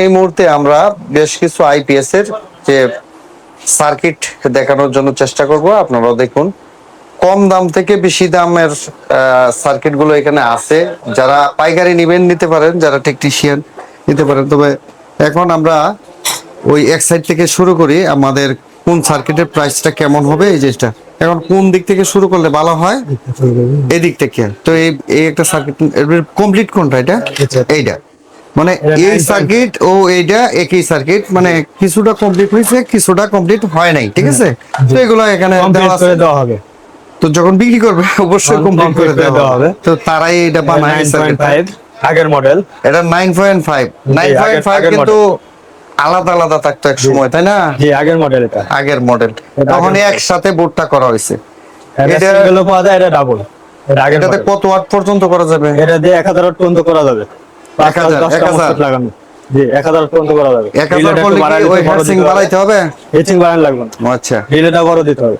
এই মুহূর্তে আমরা বেশ কিছু আইপিএস এর যে সার্কিট দেখানোর জন্য চেষ্টা করব। আপনারাও দেখুন, কম দাম থেকে বেশি দামের সার্কিট গুলো এখানে আছে। যারা পাইকারি নিবেন নিতে পারেন, যারা টেকনিশিয়ান নিতে পারেন। তবে এখন আমরা ওই এক সাইড থেকে শুরু করি, আমাদের কোন সার্কিটের প্রাইসটা কেমন হবে এই জিনিসটা। এখন কোন দিক থেকে শুরু করলে ভালো হয়? এদিক থেকে। তো এই একটা সার্কিট কমপ্লিট কোনটা? এটা এইটা, মানে এই সার্কিট ও এইটা একই সার্কিট, মানে কিছুটা কমপ্লিট হয়েছে, কিছুটা কমপ্লিট হয় নাই, ঠিক আছে? তো এগুলো এখানে দেওয়া হবে। তো যখন বিক্রি করবে অবশ্যই কমপ্লিট করে দেওয়া হবে। তো তারাই এটা বানায়। 9.5 আগের মডেল, এটা 9.5 9.5 কিন্তু আলাদা আলাদা থাকতো এক সময়, তাই না? জি, আগের মডেল। এটা আগের মডেল, তখন একসাথে বোর্ডটা করা হয়েছে। এটা সিঙ্গেল পাওয়া যায়, এটা ডাবল। এটাতে কত ওয়াট পর্যন্ত করা যাবে? এটা দিয়ে 1000 ওয়াট পর্যন্ত করা যাবে। 1000 লাগানো। জি, 1000 ওয়াট পর্যন্ত করা যাবে। 1000 করলে কি ওই হেডসিং বাড়াইতে হবে? হেডসিং বাড়ানো লাগবে না। আচ্ছা, রিলেটা বড় দিতে হবে।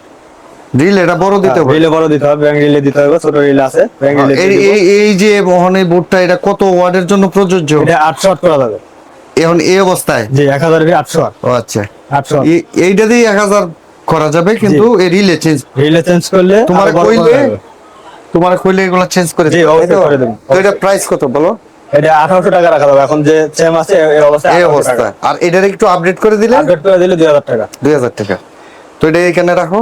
রিল এটা বড় দিতে হবে। রিলে বড় দিতে হবে, ব্যাং রিলে দিতে হবে। ছোট রিল আছে, ব্যাং রিলে। এই যে মোহনে বোর্ডটা, এটা কত ওয়াটের জন্য প্রযোজ্য? এটা 800 ওয়াট করা যাবে এখন এই অবস্থায়। জি, 1000 এর 800 ওয়াট। ও আচ্ছা, 800 এইটা দিয়ে 1000 করা যাবে, কিন্তু এই রিলে চেঞ্জ করলে তোমার কইলে এগুলো চেঞ্জ করে জি, অবশ্যই করে দেব। তো এটা প্রাইস কত বলো? এটা 1800 টাকা রাখা যাবে এখন, যে সেম আছে এই অবস্থা। আর এটার একটু আপডেট করে দিলে 2000 টাকা। 2000 টাকা। তো এটা এখানে রাখো।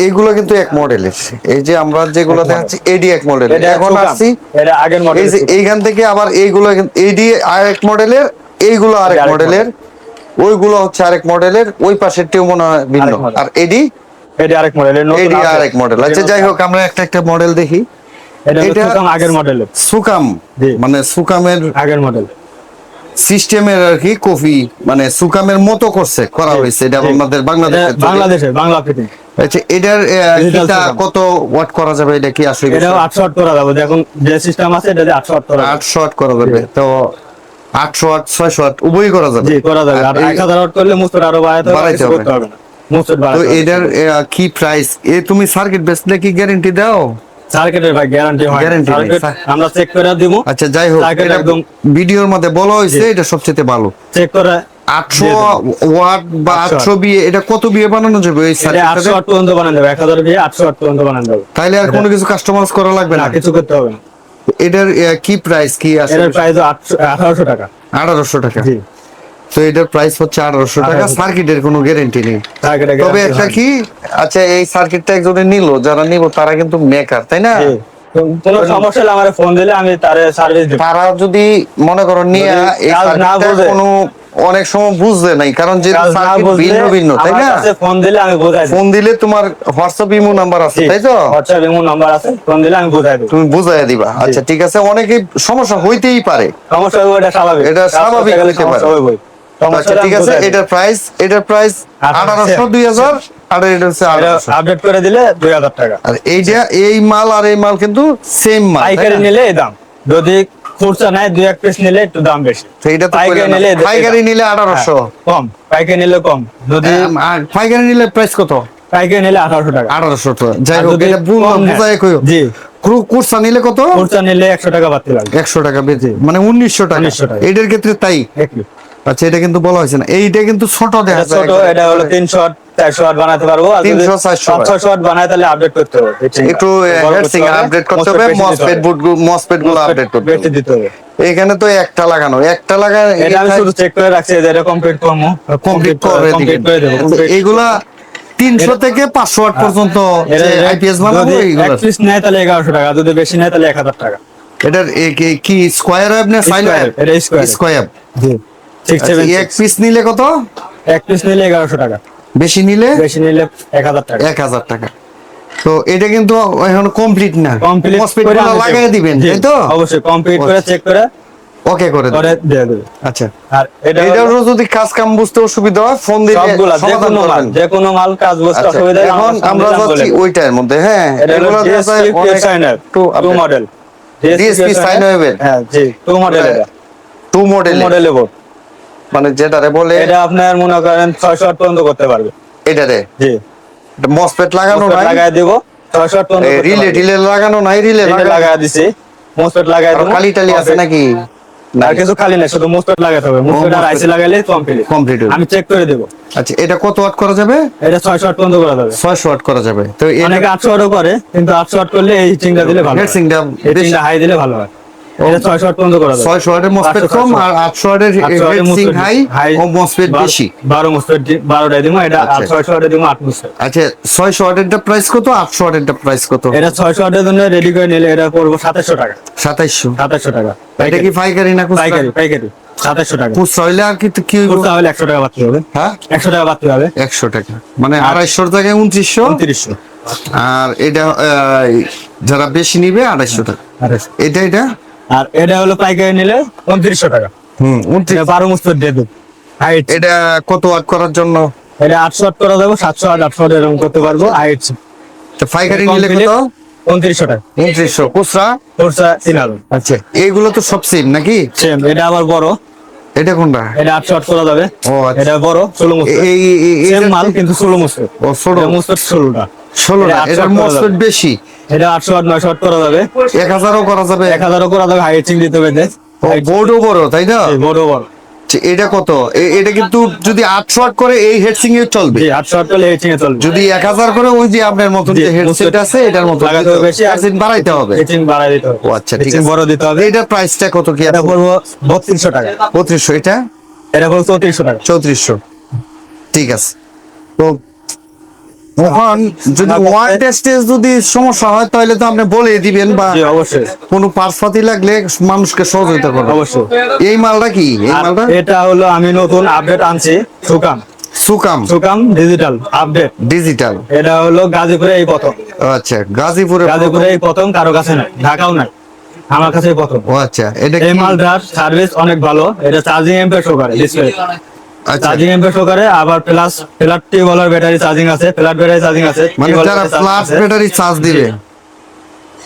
এইগুলো কিন্তু এক মডেলের। এই যে আমরা যেগুলো দেখাচ্ছি এডি এক মডেল। এখন আসছি এটা আগের মডেল। এই যে এইখান থেকে আবার এইগুলো এডি আরেক মডেলের, এইগুলো আরেক মডেলের, ওইগুলো হচ্ছে আরেক মডেলের, ওই পাশেরটিও মনে হয় ভিন্ন। আর এডি আরেক মডেলের, এডি আরেক মডেল। আচ্ছা, যাই হোক, আমরা একটা মডেল দেখি। এটা সুকাম আগের মডেলের। সুকাম মানে সুকামের আগের মডেল সিস্টেমের আর কি কপি, মানে সুকামের মতো করা হয়েছে। এটা আমাদের বাংলাদেশের বাংলা ফিটিং। আচ্ছা, এটার কত ওয়াট করা যাবে? এটা কি আসলে এটা 800 ওয়াট করা যাবে। এখন যে সিস্টেম আছে এটা 800 ওয়াট করা যাবে। 800 ওয়াট করা যাবে। তো 800 ওয়াট 600 ওয়াট উভয়ই করা যাবে। জি, করা যাবে। আর 1000 ওয়াট করলে মুস্তার আরো বাড়াইতে হবে না। মুস্তার তো এটার কি প্রাইস? তুমি সার্কিট বেচলে কি গ্যারান্টি দাও? সার্কিটের ভাই গ্যারান্টি হয়। সার্কিট আমরা চেক করে দেব। আচ্ছা, যাই হোক, এটা একদম ভিডিওর মধ্যে বলা হয়েছে, এটা সবচেয়ে ভালো। চেক করে 800 ওয়াট বা 800 বিয়ে, এটা কত বিয়ে বানানো যাবে? এই সার্কিটে 800 ওয়াট পর্যন্ত বানানো যাবে। 1000 বিয়ে 800 ওয়াট পর্যন্ত বানানো যাবে। তাইলে আর কোনো কিছু কাস্টমাইজ করা লাগবে না, কিছু করতে হবে না। এটার কি প্রাইস? কি আছে? এর প্রাইস 1800 টাকা। 1800 টাকা। জি। তো এটার প্রাইস হচ্ছে 1800 টাকা। সার্কিটের কোনো গ্যারান্টি নেই। তবে একটা কি, আচ্ছা, এই সার্কিটটা একজনে নিল, যারা নিব তারা কিন্তু মেকার, তাই না? কোনো সমস্যা হলে আমারে ফোন দিলে আমি তারে সার্ভিস দেব। তারা যদি মনে করো নিয়ে এই সার্কিটটা কোনো অনেক সময় বুঝবে নাই, কারণ যে সার্কিট ভিন্ন ভিন্ন, তাই না? ফোন দিলে আমি বোঝাই দেব। ফোন দিলে তোমার হোয়াটসঅ্যাপ ইমো নাম্বার আছে, তাই তো? হোয়াটসঅ্যাপ ইমো নাম্বার আছে, ফোন দিলে আমি বোঝাই দেব। তুমি বুঝাই দিবা। আচ্ছা, ঠিক আছে। অনেকে সমস্যা হইতেই পারে, সমস্যা হবে, এটা স্বাভাবিক। এটা স্বাভাবিক হতে পারে। আচ্ছা, ঠিক আছে। এটার প্রাইস 1800 2000, আর এটা হচ্ছে আপডেট করে দিলে 2000 টাকা। আর এইটা এই মাল আর এই মাল কিন্তু সেম মাল। পাইকারি নিলে এই দাম, যদি খুচরা নেয় 2-1 পিস নিলে একটু দাম বেশি। সেইটা তো পাইকারি নিলে 1800 কম, পাইকারি নিলে কম। যদি পাইকারি নিলে প্রাইস কত? পাইকারি নিলে 1800 টাকা। 1800 টাকা। যাই হোক, এটা বুঝাই কইও। জি। কুরসা নিলে কত? কুরসা নিলে 100 টাকা বাড়তি লাগবে। 100 টাকা বেশি, মানে 1900 টাকা। এটার ক্ষেত্রে তাই। আচ্ছা, এটা কিন্তু বলা হয়েছে না। এইটা কিন্তু ছোট দেখা যায়। ছোট, এটা হলো 300 400 ওয়াট বানাতে পারবো। আর 300 400 ওয়াট বানায় তাহলে আপডেট করতে হবে। একটু হেডসিং আপডেট করতে হবে, মসফেট গুলো আপডেট করতে হবে, দিতে হবে। এখানে তো একটা লাগানো, এটা আমি শুধু চেক করে রাখছি যে এটা কমপ্লিট করে দেব। এইগুলা 300 থেকে 500 ওয়াট পর্যন্ত আইপিএস বানাবো। এক পিস নেয় তাহলে 1100 টাকা, যদি বেশি নেয় তাহলে 1000 টাকা। এটার কি স্কয়ার ওয়েভ না সাইন ওয়েভ? এটা স্কয়ার। জি। এক পিস নিলে কত? এক পিস নিলে 1100 টাকা। বেশি নিলে 1000 টাকা। 1000 টাকা। তো এটা কিন্তু এখন কমপ্লিট না। মসফেট গুলো লাগাই দিবেন, তাই তো? অবশ্যই কমপ্লিট করে চেক করে ওকে করে দিয়ে দেব। আচ্ছা, আর এটারও যদি কাজ কাম বুঝতে অসুবিধা হয়, ফোন দিলে যে কোনো মাল কাজ বুঝতে অসুবিধা হয়। এখন আমরা যাচ্ছি ওইটার মধ্যে। হ্যাঁ, এগুলো two model DSP sine wave. হ্যাঁ, জি, টু মডেল। এটা টু মডেলে বোর্ড, মানে যেটারে বলে এটা আপনার মনে করেন 600 ওয়াট পর্যন্ত করতে পারবে। এটারে জি, মসফেট লাগানো নাই, লাগায় দেব। 600 ওয়াট পর্যন্ত রিলে লাগানো নাই, রিলে লাগায় দিছি, মসফেট লাগায় দেব। কালি টালি আছে নাকি? আর কিছু খালি নাই, শুধু মোস্টপেট লাগাতে হবে। মোস্টপেট আর আইসি লাগাইলে কমপ্লিট। কমপ্লিট। আমি চেক করে দেবো। আচ্ছা, এটা কত ওয়াট করা যাবে? এটা 600 ওয়াট পর্যন্ত করা যাবে। 600 ওয়াট করা যাবে। তো অনেকে 800 ওয়াটও করে, কিন্তু 800 ওয়াট করলে এই হিটিংটা দিলে ভালো হয়। হিটসিংটা হিটিংটা হাই দিলে ভালো হয়। এটা 600 ওয়াট পর্যন্ত করা যাবে। 600 ওয়াটের মসফেট কম আর 800 ওয়াটের হিটসিং হাই ও মসফেট বেশি। 12 মসফেট 12টাই দিমু। এটা 600 ওয়াটের দিমু 8 মসফেট। আচ্ছা, 600 ওয়াটেরটা প্রাইস কত, 800 ওয়াটেরটা প্রাইস কত? এটা 600 ওয়াটের জন্য রেডি করে নিলে এটা পড়বে 2700 টাকা। 2700 টাকা। এটা কি পাইকারি না খুচরা? পাইকারি 2700 টাকা। খুচরা হইলে আর কি কি হইব? খুচরা হলে 100 টাকা বাড়তে হবে। হ্যাঁ, 100 টাকা বাড়তে হবে। 100 টাকা মানে 250 টাকা 2900। 2900। আর এটা যারা বেশি নিবে 250 টাকা। এটা আর এটা হলো পাইকারি নিলে 2900 টাকা। 29। 12 মসফেট দিয়ে দেব। হাইট এটা কত ওয়াট করার জন্য? এটা 800 ওয়াট করা যাবে, 700 ওয়াট 800 ওয়াট এরকম করতে পারবো। হাইট তো পাইকারি নিলে কত? 2900 টাকা। 2900। খুচরা? খুচরা 3000। আচ্ছা, এইগুলো তো সব সেম নাকি? সেম। এটা আবার বড়। এটা কোনটা? এটা 800 ওয়াট করা যাবে। ও আচ্ছা। এটা বড় 16 মসফেট। সেম মাল কিন্তু 16 মসফেট। ও 16 মসফেট 16টা। 16টা। এটা মসফেট বেশি। এটা 800 ওয়াট 900 ওয়াট করা যাবে। 1000ও করা যাবে। 1000ও করা যাবে। হাইট চিং দিতে হবে। বোর্ডও বড়, তাই না? বড় বড়। আচ্ছা, এটা কত? এটা কিন্তু যদি 800 ওয়াট করে এই হেডসিং এ চলবে। জি, 800 ওয়াট হলে হিটিং এ চলবে। যদি 1000 করে ওই যে আপনার মতন যে হেডসেট আছে এটার মতো লাগাতে হবে বেশি, হেডসেট বাড়াইতে হবে। হিটিং বাড়াই দিতে হবে। ও আচ্ছা, ঠিক হিটিং আছে। বড় দিতে হবে। এটার প্রাইসটা কত কি? এটা পড়বো 3200 টাকা। 3200। এটা পড়বো 3400 টাকা। 3400। ঠিক আছে। তো এখন যদি ওয়ান টেস্টে যদি সমস্যা হয় তাহলে তো আপনি বলে দিবেন, বা জি অবশ্যই। কোনো পার্টস লাগলে মানুষকে সহযোগিতা করবেন। অবশ্যই। এই মালটা কি? এই আর মালটা এটা হলো আমি নতুন আপডেট আনছি, সুকাম ডিজিটাল আপডেট। ডিজিটাল। এটা হলো গাজীপুরে এই প্রথম। আচ্ছা, গাজীপুরে এই প্রথম, কারো কাছে নাই, ঢাকাও নাই, আমার কাছে প্রথম। ও আচ্ছা, এটা এই কি? মালটার সার্ভিস অনেক ভালো। এটা চার্জিং এম্পেয়ার শো করে, ডিসপ্লে আচ্ছা, চার্জিং এম্পেয়ার শো করে। আবার প্লাস ফ্ল্যাট টিউবওয়েলের ব্যাটারি চার্জিং আছে, ফ্ল্যাট ব্যাটারি চার্জিং আছে, মানে যারা ফ্ল্যাট ব্যাটারি চার্জ দিবে,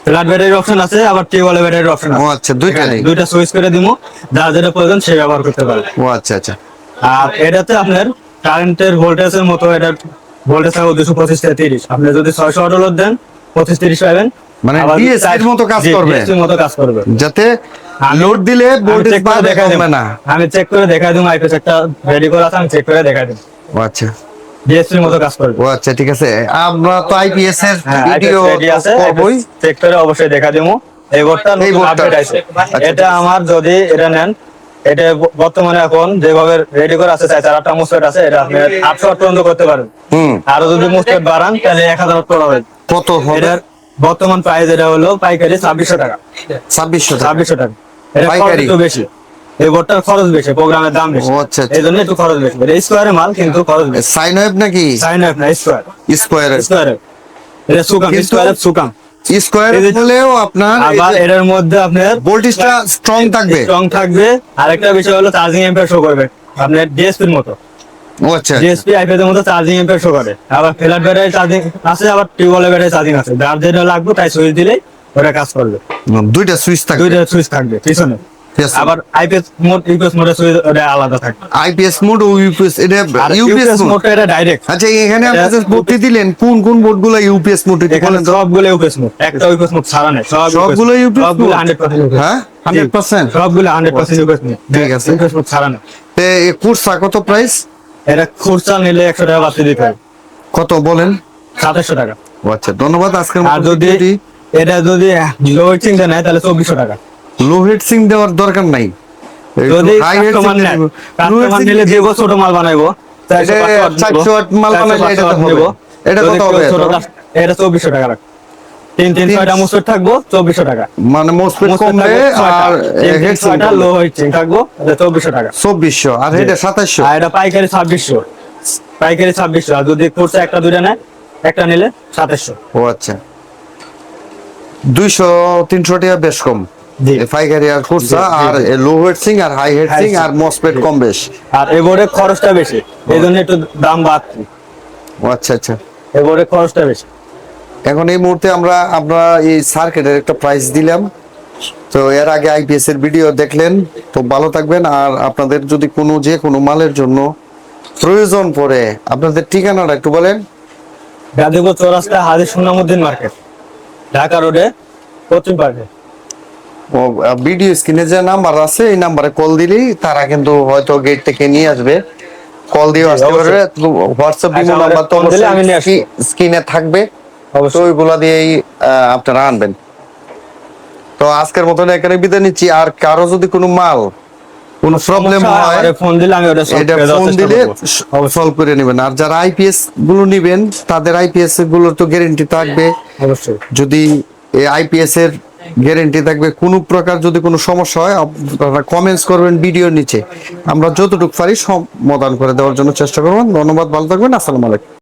ফ্ল্যাট ব্যাটারির অপশন আছে, আবার টিউবওয়েলের ব্যাটারির অপশন ও আছে। আচ্ছা, দুইটাই। দুইটা সুইচ করে দিমু, যার যেটা প্রয়োজন সে ব্যবহার করতে পারে। ও আচ্ছা আচ্ছা। আর এটাতে আপনার কারেন্টের ভোল্টেজের মতো এটা ভোল্টেজ থাকবে 225 থেকে 30। আপনি যদি 600 ওয়াট লোড দেন 25-30 পাবেন। মানে আবার DSP এর মতো কাজ করবে। DSP এর মতো কাজ করবে। যাতে লোড দিলে ভোল্টেজ বাড়বে না। আমি চেক করে দেখাই দিই। আইপিএস একটা রেডি করা আছে, আমি চেক করে দেখাই দিই। ও আচ্ছা। ডিএসপি এর মতো কাজ করবে। ও আচ্ছা, ঠিক আছে। আমরা তো আইপিএস এর হ্যাঁ, ভিডিও রেডি আছে, করবই। চেক করে অবশ্যই দেখা দেবো। এই বোর্ডটা নতুন আপডেট আছে। এটা আমার যদি এটা নেন, এটা বর্তমানে এখন যেভাবে রেডি করা আছে 4টা মোসফেট আছে, এটা আপনি 800 ওয়াট পর্যন্ত করতে পারেন। আরো যদি মোসফেট বাড়ান তাহলে 1000 ওয়াট করা হবে। কত হবে? এটার বর্তমান প্রাইস এটা হলো পাইকারি 2600 টাকা। 2600 টাকা 2600 টাকা। এটা পাইকারি। খরচ একটু বেশি। এই বোর্ডটার খরচ বেশি, প্রোগ্রামের দাম বেশি। ও আচ্ছা, আচ্ছা। এই জন্য একটু খরচ বেশি। এটা স্কোয়ারে মাল, কিন্তু খরচ বেশি। সাইন ওয়েভ নাকি? সাইন আপ না, স্কোয়ার। স্কোয়ার। স্কোয়ারে এটা সুকাম, কিন্তু- স্কোয়ারে সুকাম। স্কোয়ার হলেও আপনার আবার এটার মধ্যে আপনার ভোল্টেজটা স্ট্রং থাকবে। স্ট্রং থাকবে। আরেকটা বিষয় হলো চার্জিং এম্পিয়ার শো করবে আপনার ডিএসপির মতো। ও আচ্ছা, ডিএসপি আইপিএস এর মতো চার্জিং এম্পিয়ার শো করে। আবার ফ্ল্যাট ব্যাটারি চার্জিং আছে, আবার টিউবওয়েলের ব্যাটারি চার্জিং আছে। যার যেটা লাগবে তাই সুইচ দিলেই ওটা কাজ করবে। দুইটা সুইচ থাকবে। দুইটা সুইচ থাকবে পিছনে। আবার আইপিএস মোড, ইউপিএস মোডের সুইচ ওটা আলাদা থাকবে। আইপিএস মোড ও ইউপিএস, এটা আর ইউপিএস ইউপিএস মোড। মোডটা এটা ডাইরেক্ট। আচ্ছা, এখানে আপনি যে ভর্তি দিলেন কোন কোন বোর্ডগুলো ইউপিএস মোড এটা এখানে বলেন তো? সবগুলো ইউপিএস মোড, একটা ইউপিএস মোড ছাড়া নাই। সবগুলো ইউপিএস সবগুলো মোড? 100% ইউপিএস। হ্যাঁ, 100%? সবগুলো 100% ইউপিএস মোড। ঠিক আছে। ইউপিএস মোড ছাড়া নাই। তে কোর্সা কত প্রাইস? এটা খুচরা নিলে 100 টাকা বাড়তি দিতে হবে। কত বলেন? 2700 টাকা। ও আচ্ছা, ধন্যবাদ। আজকের আর যদি এটা যদি লো হিটিং দেয় তাহলে 2400 টাকা। লো হিট সিং দেওয়ার দরকার নাই। যদি হাই হিট কাস্টমার নেয়, কাস্টমার নিলে দেবো, ছোট মাল বানাইবো। 400 ওয়াট মাল বানাইলে এটা তো হবে। এটা কত হবে? এটা 2400 টাকা রাখ। 3-6টা মোসফেট থাকবো 2400 টাকা। মানে মোসফেট কমবে আর হেড সিং লো হিটিং থাকবো, এটা 2400 টাকা। 2400 আর এটা 2700। আর এটা পাইকারি 2600। পাইকারি 2600। আর যদি কোর্সে একটা দুইটা নেয়, একটা নিলে 2700। ও আচ্ছা, 200-300 টাকা বেশ কম। জি। পাইকারি আর কোর্সা আর লো হেড সিং আর হাই হেড সিং আর মসফেট কম বেশ। আর এই বোর্ডের খরচটা বেশি, এই জন্য একটু দাম বাড়তি। ও আচ্ছা আচ্ছা। এই বোর্ডের খরচটা বেশি। এখন এই মুহূর্তে আমরা এই সার্কিটের একটা প্রাইস দিলাম। তো এর আগে আইপিএস এর ভিডিও দেখলেন। তো ভালো থাকবেন। আর আপনাদের যদি যে কোনো মালের জন্য প্রয়োজন পড়ে আপনাদের ঠিকানাটা একটু বলেন। গাজীপুর চৌরাস্তা হাজী সুনামউদ্দিন মার্কেট, ঢাকা রোডে, পশ্চিম পার্কে। ভিডিও স্ক্রিনে যে নাম্বার আছে এই নাম্বারে কল দিলেই তারা কিন্তু হয়তো গেট থেকে নিয়ে আসবে। কল দিয়ে আসতে পারবে। হোয়াটসঅ্যাপ আচ্ছা, নাম্বার তো ফোন দিলে আমি নিয়ে আসবো। স্ক্রিনে থাকবে, তো অবশ্যই। ওইগুলা দিয়েই আপনারা আনবেন। তো আজকের মতন এখানে বিদায় নিচ্ছি। আর কারো যদি কোনো মাল কোনো প্রবলেম সমস্যা হয় আমারে ফোন দিলে আমি ওটা এটা ফোন দিলে সলভ করে নেবেন। আর যারা আইপিএস গুলো নিবেন তাদের আইপিএস গুলোর তো গ্যারেন্টি থাকবে। অবশ্যই। যদি এই আইপিএস এর গ্যারেন্টি থাকবে, কোনো প্রকার যদি কোনো সমস্যা হয় আপনারা কমেন্টস করবেন ভিডিওর নিচে, আমরা যতটুকু পারি সমাধান করে দেওয়ার জন্য চেষ্টা করবেন। ধন্যবাদ, ভালো থাকবেন, আসসালামু আলাইকুম।